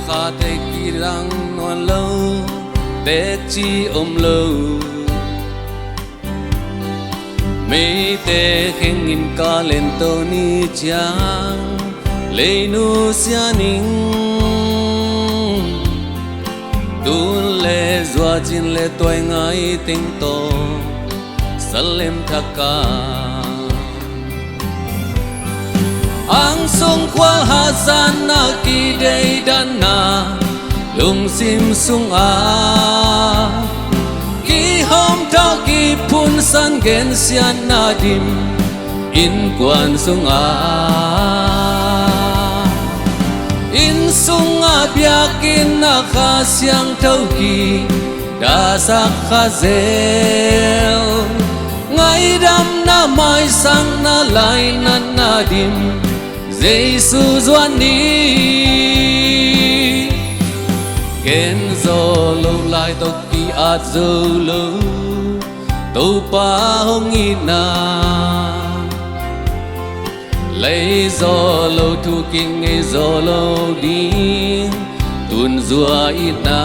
khát để kỳ răng non lâu để chi ôm lâu mấy tê khen nghìn ca lên tô ni chang lấy nu xia ninh tuôn lệ doa chín lệ tuổi ngay tình to salem thaka ang sung kwal hazan na ki day dana lung sim sung a ki hom ta ki pun san gen sian na dim in kwan sung a in sung a biakin na kha siang thau ki da sak kha zel ngai dam na mai sang na lai nan na dim Giêsu doan ni ken zo lâu lại to ki at zo lâu to pa hong ina lấy zo lâu thu kinh nghe zo lâu đi tuôn zua ina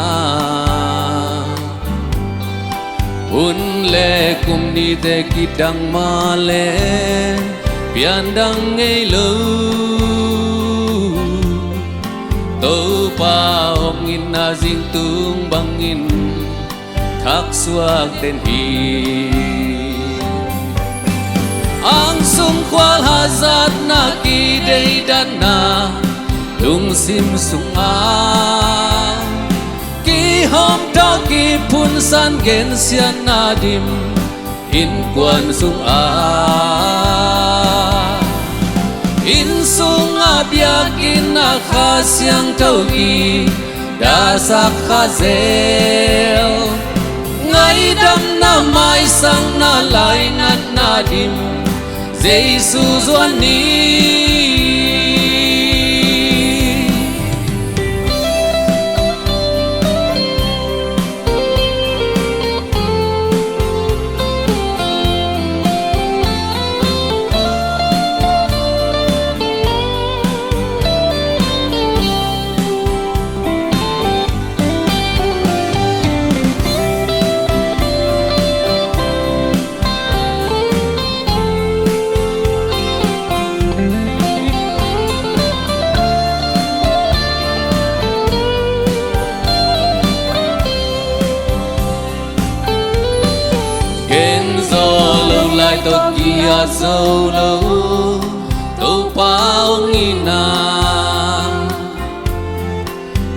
un le kum ni te ki dang ma le pian dang nghe lâu tâu pa hong in na ding tung bang in thác suak tên hi ang sung kwal hazat na ki day dan na lung sim sung a ki hom ta ki pun san gen sian na dim in kwan sung a in sung a biakin na kha siang thau ki da sak kha zel ngai dam na mai sang na lai nat na dim Giêsu doan ni lại to kia sâu lâu to pa ông ina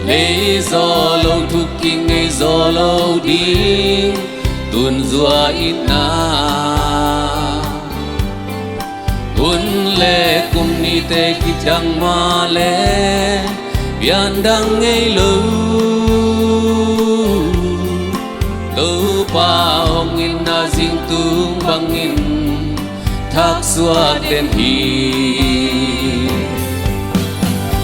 lấy gió lâu thu kinh ngày gió lâu đi tuôn rua ina tuôn lệ cùng ni te ki chang ma lệ bian dang ngày lâu to pa ông ina ding tung bang in thác suak tên hi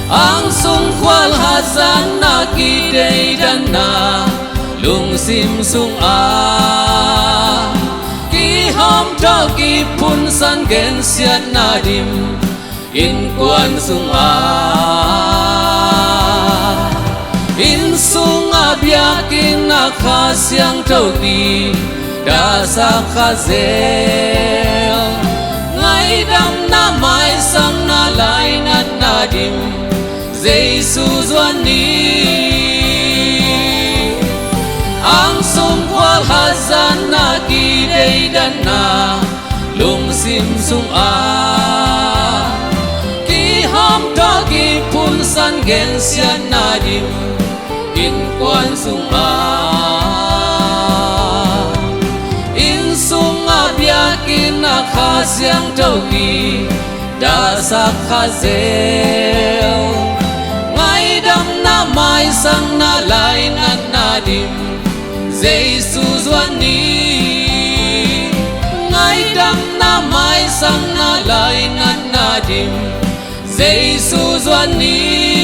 ang sung kwal hazan na ki day dan na lung sim sung a ki hom ta ki pun san gen sian na dim in kwan sung a in sung a biakin na kha siang thau ki da sak kha zel ngai dam na mai sang na lai nat na dim Giêsu doan ni ang sung kwal hazan na ki day dan na lung sim sung a ki hom ta ki pun san gen sian na dim in kwan sung a in sung a biakin na kha siang thau ki da sak kha zel ngai dam na mai sang na lai nat na dim Giêsu doan ni ngai dam na mai sang na lai nat na dim Giêsu doan ni